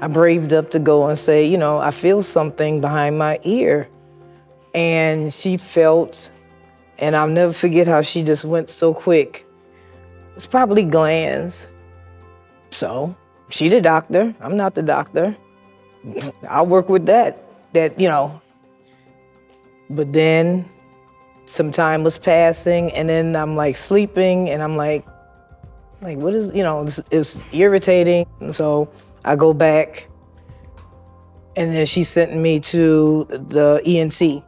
I braved up to go and say, you know, I feel something behind my ear. And she felt, and I'll never forget how she just went so quick. It's probably glands. So, she the doctor, I'm not the doctor. I'll work with that, you know. But then some time was passing, and then I'm like sleeping, and I'm like what is, you know, it's irritating. And so I go back, and then she sent me to the ENT.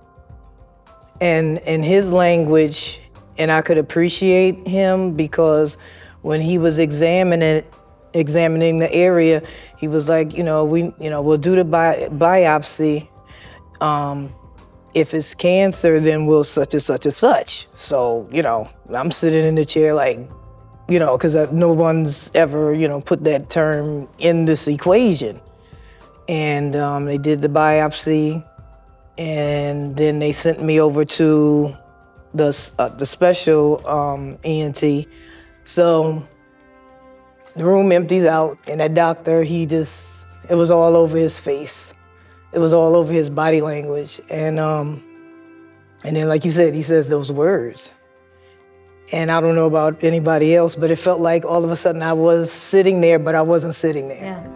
And in his language, and I could appreciate him because when he was examining the area, he was like, we'll do the biopsy. If it's cancer, then we'll such and such and such. So, I'm sitting in the chair like, because no one's ever, put that term in this equation. And they did the biopsy, and then they sent me over to the special ENT. So the room empties out, and that doctor, it was all over his face. It was all over his body language. And then, like you said, he says those words. And I don't know about anybody else, but it felt like all of a sudden I was sitting there, but I wasn't sitting there. Yeah.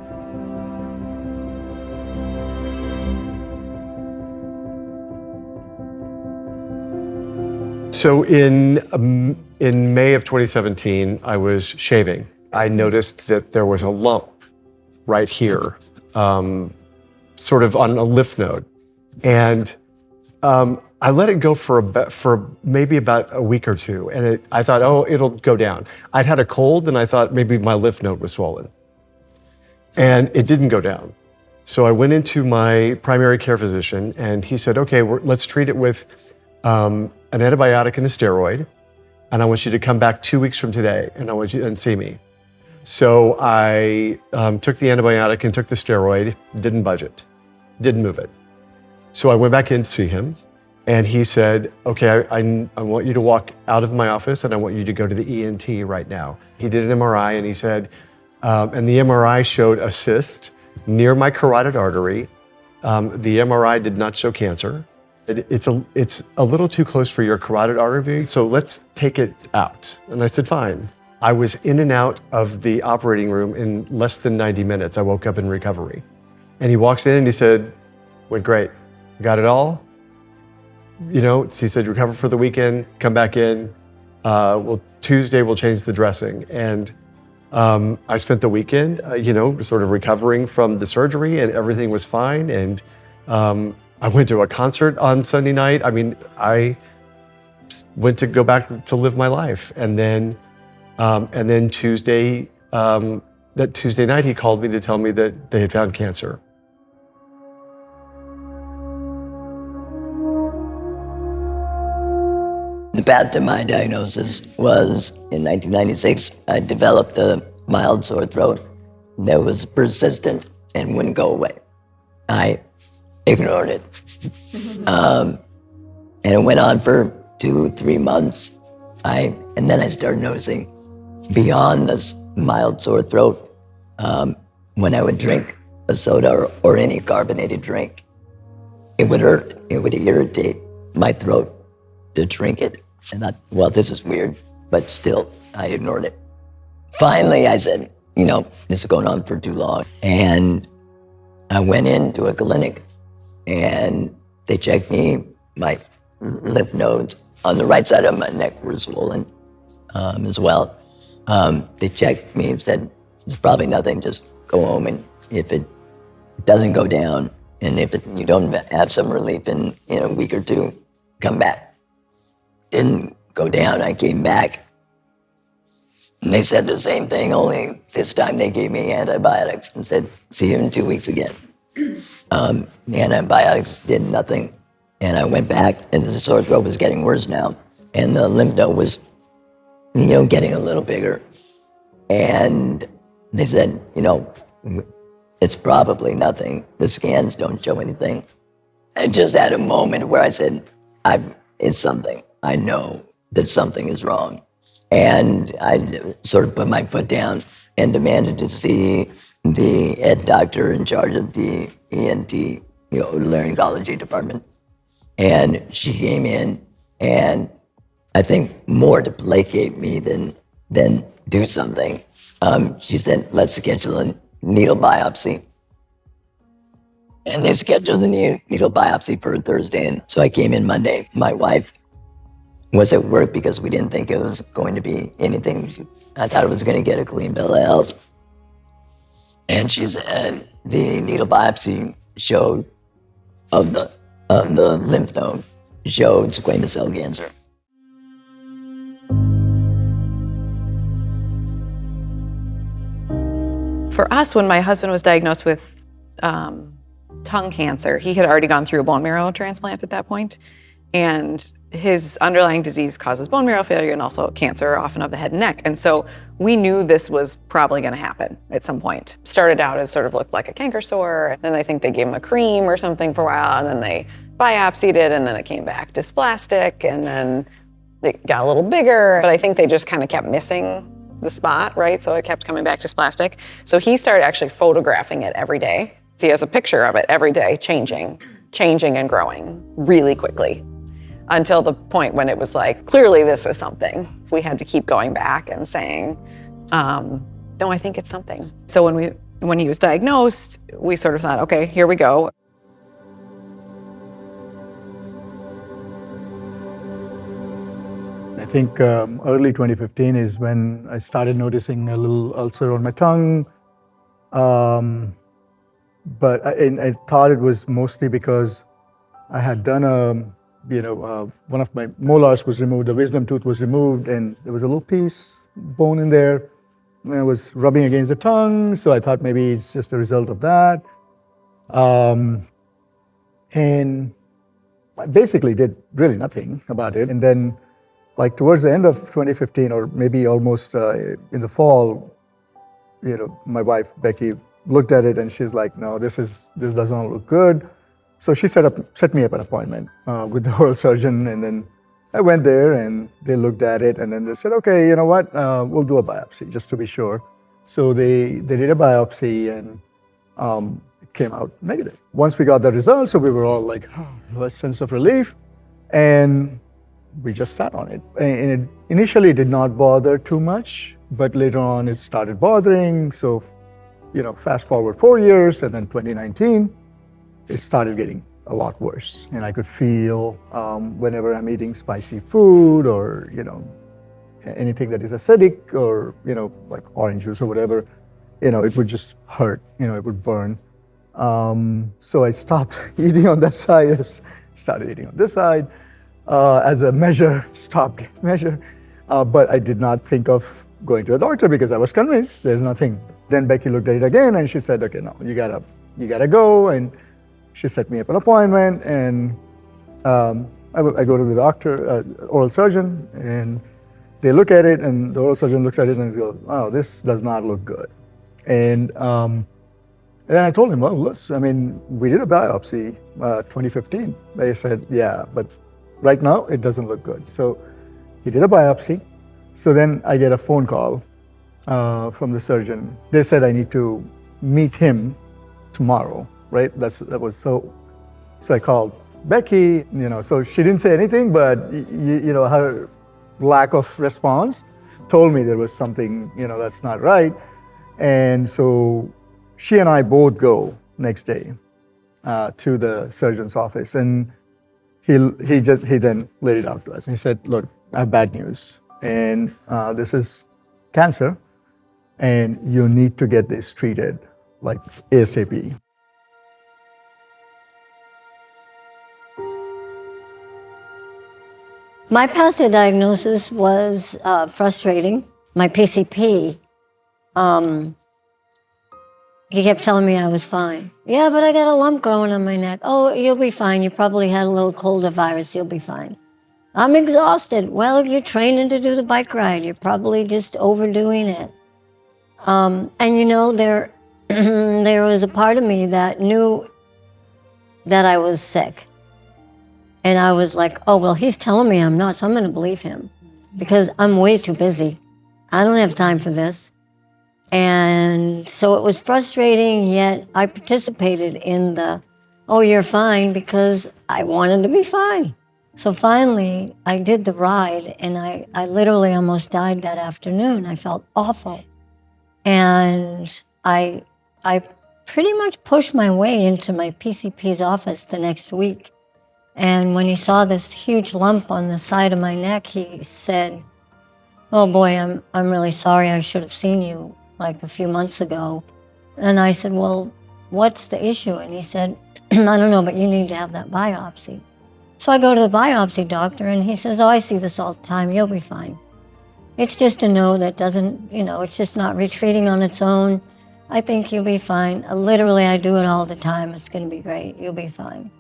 So in May of 2017, I was shaving. I noticed that there was a lump right here, sort of on a lymph node. And I let it go for maybe about a week or two. And I thought, it'll go down. I'd had a cold, and I thought maybe my lymph node was swollen. And it didn't go down. So I went into my primary care physician, and he said, okay, let's treat it with an antibiotic and a steroid, and I want you to come back 2 weeks from today, and I want you and see me. So I took the antibiotic and took the steroid, didn't budge it, didn't move it. So I went back in to see him, and he said, okay, I want you to walk out of my office, and I want you to go to the ENT right now. He did an MRI, and he said, and the MRI showed a cyst near my carotid artery. The MRI did not show cancer. It's a little too close for your carotid artery, so let's take it out. And I said, fine. I was in and out of the operating room in less than 90 minutes. I woke up in recovery. And he walks in and he said, went great. Got it all? He said, recover for the weekend, come back in. Tuesday we'll change the dressing. And I spent the weekend, sort of recovering from the surgery, and everything was fine. And I went to a concert on Sunday night. I mean, I went to go back to live my life. And then Tuesday, that Tuesday night, he called me to tell me that they had found cancer. The path to my diagnosis was in 1996. I developed a mild sore throat that was persistent and wouldn't go away. I ignored it. And it went on for 2-3 months. And then I started noticing beyond this mild sore throat, when I would drink a soda or any carbonated drink, it would hurt, it would irritate my throat to drink it. And I thought, well, this is weird, but still, I ignored it. Finally, I said, this is going on for too long. And I went into a clinic, and they checked me. My lymph nodes on the right side of my neck were swollen as well. They checked me and said, it's probably nothing, just go home, and if it doesn't go down, and if you don't have some relief in a week or two, come back. Didn't go down, I came back. And they said the same thing, only this time they gave me antibiotics and said, see you in 2 weeks again. The antibiotics did nothing. And I went back, and the sore throat was getting worse now. And the lymph node was, getting a little bigger. And they said, it's probably nothing. The scans don't show anything. I just had a moment where I said, it's something. I know that something is wrong. And I sort of put my foot down and demanded to see the head doctor in charge of the ENT, laryngology department. And she came in, and I think more to placate me than do something. She said, let's schedule a needle biopsy. And they scheduled the needle biopsy for Thursday. And so I came in Monday. My wife was at work because we didn't think it was going to be anything. I thought it was going to get a clean bill of health. And she said the needle biopsy showed of the lymph node showed squamous cell cancer. For us, when my husband was diagnosed with tongue cancer, he had already gone through a bone marrow transplant at that point, and his underlying disease causes bone marrow failure and also cancer, often of the head and neck. And so we knew this was probably going to happen at some point. Started out as sort of looked like a canker sore, and then I think they gave him a cream or something for a while, and then they biopsied it, and then it came back dysplastic, and then it got a little bigger. But I think they just kind of kept missing the spot, right? So it kept coming back dysplastic. So he started actually photographing it every day. So he has a picture of it every day, changing and growing really quickly, until the point when it was like, clearly this is something. We had to keep going back and saying, no, I think it's something. So when he was diagnosed, we sort of thought, okay, here we go. I think early 2015 is when I started noticing a little ulcer on my tongue. But I thought it was mostly because I had done one of my molars was removed, the wisdom tooth was removed, and there was a little piece, bone in there. And I was rubbing against the tongue, so I thought maybe it's just a result of that. And I basically did really nothing about it. And then, like towards the end of 2015, or maybe almost in the fall, my wife, Becky, looked at it and she's like, no, this doesn't look good. So she set me up an appointment with the oral surgeon, and then I went there and they looked at it, and then they said, okay, you know what, we'll do a biopsy just to be sure. So they did a biopsy, and it came out negative. Once we got the results, so we were all like, a sense of relief, and we just sat on it. And it initially did not bother too much, but later on it started bothering. So, fast forward 4 years, and then 2019, it started getting a lot worse. And I could feel whenever I'm eating spicy food or, anything that is acidic or, like orange juice or whatever, it would just hurt, it would burn. So I stopped eating on that side, started eating on this side as a measure, stopgap measure. But I did not think of going to a doctor because I was convinced there's nothing. Then Becky looked at it again and she said, okay, no, you gotta go. And she set me up an appointment, and I go to the doctor, oral surgeon, and they look at it, and the oral surgeon looks at it and goes, oh, this does not look good. And then I told him, well, we did a biopsy 2015. They said, yeah, but right now it doesn't look good. So he did a biopsy. So then I get a phone call from the surgeon. They said I need to meet him tomorrow. Right? So I called Becky, so she didn't say anything, but her lack of response told me there was something, that's not right. And so she and I both go next day to the surgeon's office, and he then laid it out to us. And he said, look, I have bad news, and this is cancer, and you need to get this treated like ASAP. My path to diagnosis was frustrating. My PCP, he kept telling me I was fine. Yeah, but I got a lump growing on my neck. Oh, you'll be fine. You probably had a little colder virus. You'll be fine. I'm exhausted. Well, you're training to do the bike ride. You're probably just overdoing it. And there was a part of me that knew that I was sick. And I was like, oh, well, he's telling me I'm not, so I'm going to believe him because I'm way too busy. I don't have time for this. And so it was frustrating, yet I participated in the, oh, you're fine, because I wanted to be fine. So finally, I did the ride, and I literally almost died that afternoon. I felt awful. And I pretty much pushed my way into my PCP's office the next week. And when he saw this huge lump on the side of my neck, he said, oh boy, I'm really sorry. I should have seen you like a few months ago. And I said, well, what's the issue? And he said, I don't know, but you need to have that biopsy. So I go to the biopsy doctor, and he says, oh, I see this all the time. You'll be fine. It's just a node that doesn't, it's just not retreating on its own. I think you'll be fine. Literally, I do it all the time. It's going to be great. You'll be fine.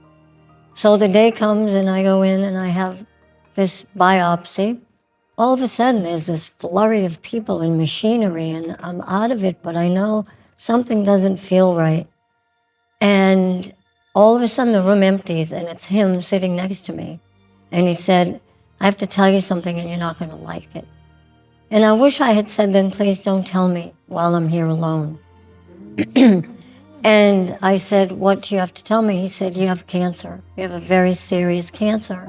So the day comes, and I go in, and I have this biopsy. All of a sudden, there's this flurry of people and machinery, and I'm out of it, but I know something doesn't feel right. And all of a sudden, the room empties, and it's him sitting next to me. And he said, I have to tell you something, and you're not going to like it. And I wish I had said, then please don't tell me while I'm here alone. And I said, what do you have to tell me? He said, you have cancer. You have a very serious cancer.